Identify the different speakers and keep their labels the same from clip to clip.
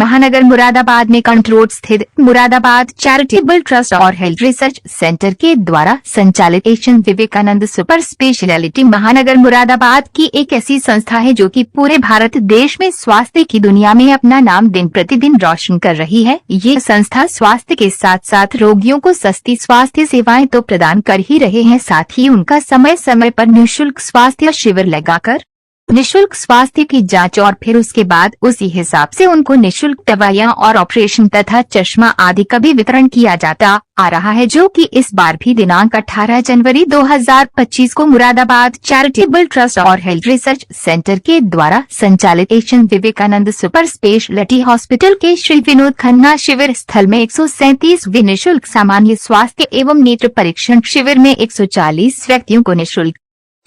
Speaker 1: महानगर मुरादाबाद में कंट रोड स्थित मुरादाबाद चैरिटेबल ट्रस्ट और हेल्थ रिसर्च सेंटर के द्वारा संचालित एशियन विवेकानंद सुपर स्पेशलिटी महानगर मुरादाबाद की एक ऐसी संस्था है जो कि पूरे भारत देश में स्वास्थ्य की दुनिया में अपना नाम दिन प्रतिदिन रोशन कर रही है। ये संस्था स्वास्थ्य के साथ साथ रोगियों को सस्ती स्वास्थ्य सेवाएं तो प्रदान कर ही रहे हैं, साथ ही उनका समय समय पर निःशुल्क स्वास्थ्य शिविर लगाकर निःशुल्क स्वास्थ्य की जांच और फिर उसके बाद उसी हिसाब से उनको निःशुल्क दवाइयां और ऑपरेशन तथा चश्मा आदि का भी वितरण किया जाता आ रहा है, जो कि इस बार भी दिनांक 18 जनवरी 2025 को मुरादाबाद चैरिटेबल ट्रस्ट और हेल्थ रिसर्च सेंटर के द्वारा संचालित Asian Vivekananda super speciality hospital के श्री विनोद खन्ना शिविर स्थल में 137वीं निःशुल्क सामान्य स्वास्थ्य एवं नेत्र परीक्षण शिविर में 140 व्यक्तियों को निःशुल्क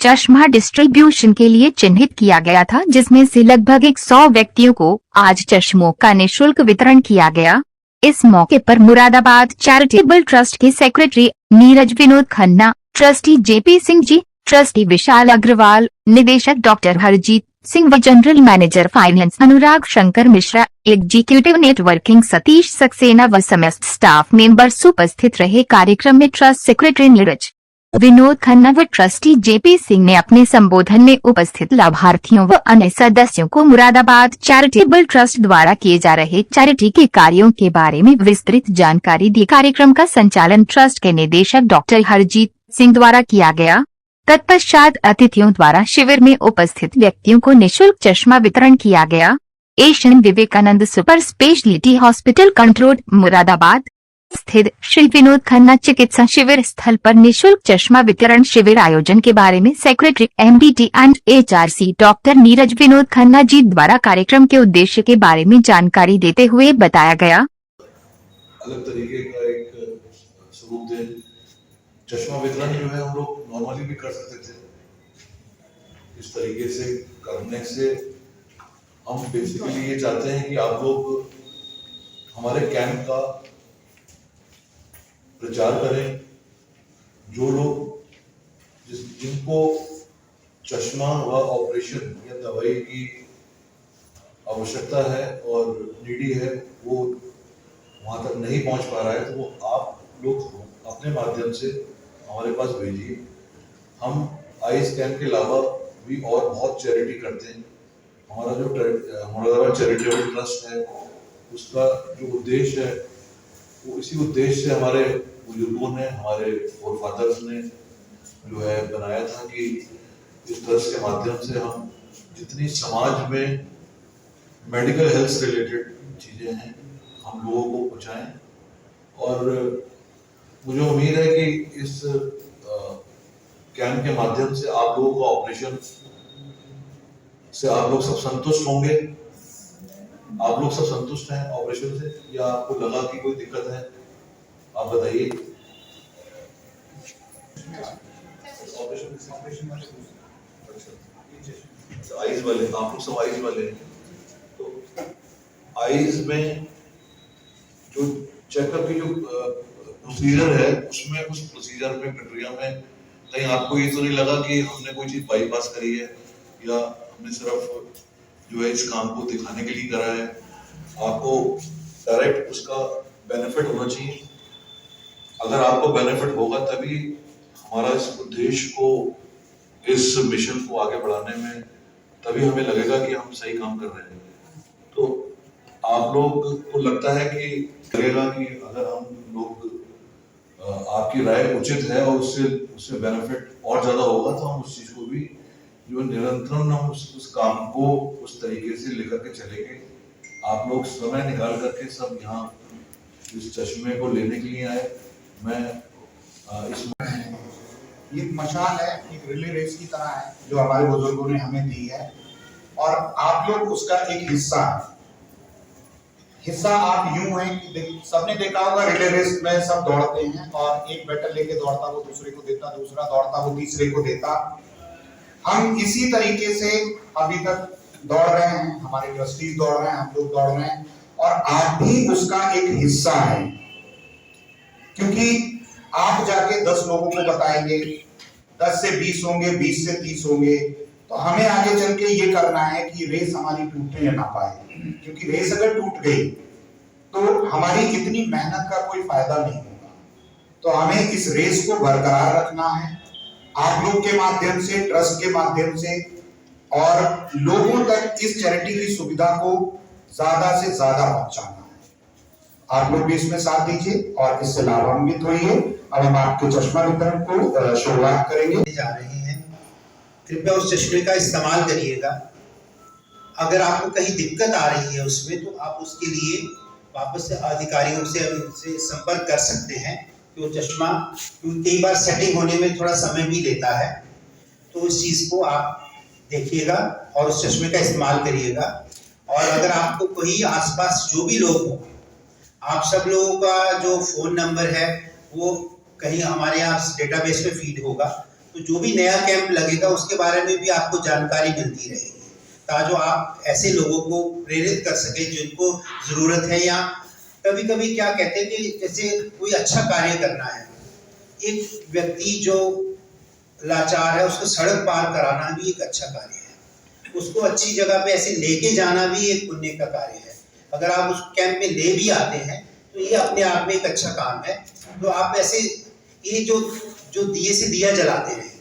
Speaker 1: चश्मा डिस्ट्रीब्यूशन के लिए चिन्हित किया गया था, जिसमें से लगभग 100 व्यक्तियों को आज चश्मों का निःशुल्क वितरण किया गया। इस मौके पर मुरादाबाद चैरिटेबल ट्रस्ट के secretary Neeraj Vinod Khanna, trustee JP Singh ji, trustee Vishal Agarwal, निदेशक डॉक्टर हरजीत सिंह व general manager finance Anurag Shankar Mishra, executive networking Satish Saxena व समस्त स्टाफ मेंबर्स उपस्थित रहे। कार्यक्रम में ट्रस्ट सेक्रेटरी नीरज विनोद खन्ना व ट्रस्टी जेपी सिंह ने अपने संबोधन में उपस्थित लाभार्थियों व अन्य सदस्यों को मुरादाबाद चैरिटेबल ट्रस्ट द्वारा किए जा रहे चैरिटी के कार्यों के बारे में विस्तृत जानकारी दी। कार्यक्रम का संचालन ट्रस्ट के निदेशक डॉक्टर हरजीत सिंह द्वारा किया गया। तत्पश्चात अतिथियों द्वारा शिविर में उपस्थित व्यक्तियों को निःशुल्क चश्मा वितरण किया गया। Asian Vivekananda super speciality hospital Kanth road Moradabad स्थित श्री विनोद खन्ना चिकित्सा शिविर स्थल पर निःशुल्क चश्मा वितरण शिविर आयोजन के बारे में secretary MDT and HRC doctor Neeraj Vinod Khanna ji द्वारा कार्यक्रम के उद्देश्य के बारे में जानकारी देते हुए बताया गया।
Speaker 2: अलग तरीके का एक स्वरूप दे चश्मा वितरण जो है हम लोग नॉर्मली भी कर सकते थे। इस तरीके से करने से हम बेसिकली ये चाहते हैं कि आप लोग हमारे कैंप का प्रचार करें। जो लोग जिनको चश्मा व ऑपरेशन या दवाई की आवश्यकता है और नीडी है, वो वहाँ तक नहीं पहुँच पा रहा है, तो वो आप लोग अपने माध्यम से हमारे पास भेजिए। हम आई स्कैन के अलावा भी और बहुत चैरिटी करते हैं। हमारा जो मुरादाबाद चैरिटेबल ट्रस्ट है, उसका जो उद्देश्य है वो इसी उद्देश्य से हमारे बुजुर्गों ने, हमारे फोरफादर्स ने जो है बनाया था कि इस ट्रस्ट के माध्यम से हम जितनी समाज में मेडिकल हेल्थ से रिलेटेड चीज़ें हैं हम लोगों को पहुँचाएं। और मुझे उम्मीद है कि इस कैंप के माध्यम से आप लोगों का ऑपरेशन से आप लोग सब संतुष्ट होंगे। आप लोग सब संतुष्ट हैं ऑपरेशन से, या आपको लगा कि कोई दिक्कत है? आप बताइए। आईज वाले, आप लोग सब आईज वाले हैं, तो आईज में जो चेकअप की जो प्रोसीजर है, उसमें उस प्रोसीजर में प्रक्रिया में कहीं आपको ये तो नहीं लगा कि हमने कोई चीज बाईपास करी है या हमने सिर्फ जो है इस काम को दिखाने के लिए करा है? आपको डायरेक्ट उसका बेनिफिट होना चाहिए। अगर आपको बेनिफिट होगा तभी हमारा इस उद्देश्य को, इस मिशन को आगे बढ़ाने में तभी हमें लगेगा कि हम सही काम कर रहे हैं। तो आप लोग को लगता है कि लगेगा कि अगर हम लोग आपकी राय उचित है और उससे बेनिफिट और ज्यादा होगा, तो हम उस चीज को भी जो निरंतर हम उस काम को उस तरीके से लेकर के चलेंगे। आप लोग समय निकाल करके सब यहाँ इस चश्मे को लेने के लिए आए। मैं
Speaker 3: ये मशाल है, एक रिले रेस की तरह है जो हमारे बुजुर्गों ने हमें दी है, और आप लोग उसका एक हिस्सा है। हिस्सा आप यूं है कि सबने देखा होगा रिले रेस में सब दौड़ते हैं और एक बैटल लेके दौड़ता, वो दूसरे को देता, दूसरा दौड़ता, वो तीसरे को देता। हम इसी तरीके से अभी तक दौड़ रहे हैं, हमारे ट्रस्टीज दौड़ रहे हैं, हम लोग दौड़ रहे हैं, और आप भी उसका एक हिस्सा है। क्योंकि आप जाके 10 लोगों को बताएंगे, 10 से 20 होंगे, 20 से 30 होंगे, तो हमें आगे चल के ये करना है कि रेस हमारी टूटने ना पाए। क्योंकि रेस अगर टूट गई तो हमारी इतनी मेहनत का कोई फायदा नहीं होगा। तो हमें इस रेस को बरकरार रखना है, आप लोग के माध्यम से, ट्रस्ट के माध्यम से, और लोगों तक इस चैरिटी की सुविधा को ज्यादा से ज्यादा पहुंचाना है। आप लोग भी इसमें साथ दीजिए और इससे लाभान्वित होइए। अब हम आपके चश्मा वितरण को शुरुआत करेंगे।
Speaker 4: जा रहे हैं, कृपया उस चश्मे का इस्तेमाल करिएगा। अगर आपको कहीं दिक्कत आ रही है उसमें, तो आप उसके लिए वापस से अधिकारियों से उनसे संपर्क कर सकते हैं कि वो चश्मा, क्योंकि कई बार सेटिंग होने में थोड़ा समय भी लेता है, तो उस चीज़ को आप देखिएगा और उस चश्मे का इस्तेमाल करिएगा। और अगर आपको कोई आसपास जो भी लोग हों, आप सब लोगों का जो फ़ोन नंबर है वो कहीं हमारे यहाँ डेटाबेस में फीड होगा, तो जो भी नया कैंप लगेगा उसके बारे में भी आपको जानकारी मिलती रहेगी, ताकि आप ऐसे लोगों को प्रेरित कर सके जिनको ज़रूरत है। या कभी कभी क्या कहते हैं कि जैसे कोई अच्छा कार्य करना है, एक व्यक्ति जो लाचार है उसको सड़क पार कराना भी एक अच्छा कार्य है, उसको अच्छी जगह पे ऐसे लेके जाना भी एक पुण्य का कार्य है। अगर आप उस कैंप में ले भी आते हैं तो ये अपने आप में एक अच्छा काम है। तो आप ऐसे ये जो दिए से दिया जलाते हैं,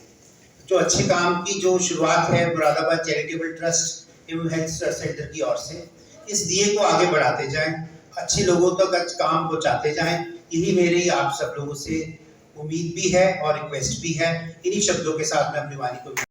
Speaker 4: जो अच्छे काम की जो शुरुआत है मुरादाबाद चैरिटेबल ट्रस्ट एवं हेल्थ सेंटर की ओर से, इस दिए को आगे बढ़ाते जाएं, अच्छे लोगों तक काम पहुंचाते जाएं। यही मेरी आप सब लोगों से उम्मीद भी है और रिक्वेस्ट भी है। इन्हीं शब्दों के साथ मैं अपनी वाणी को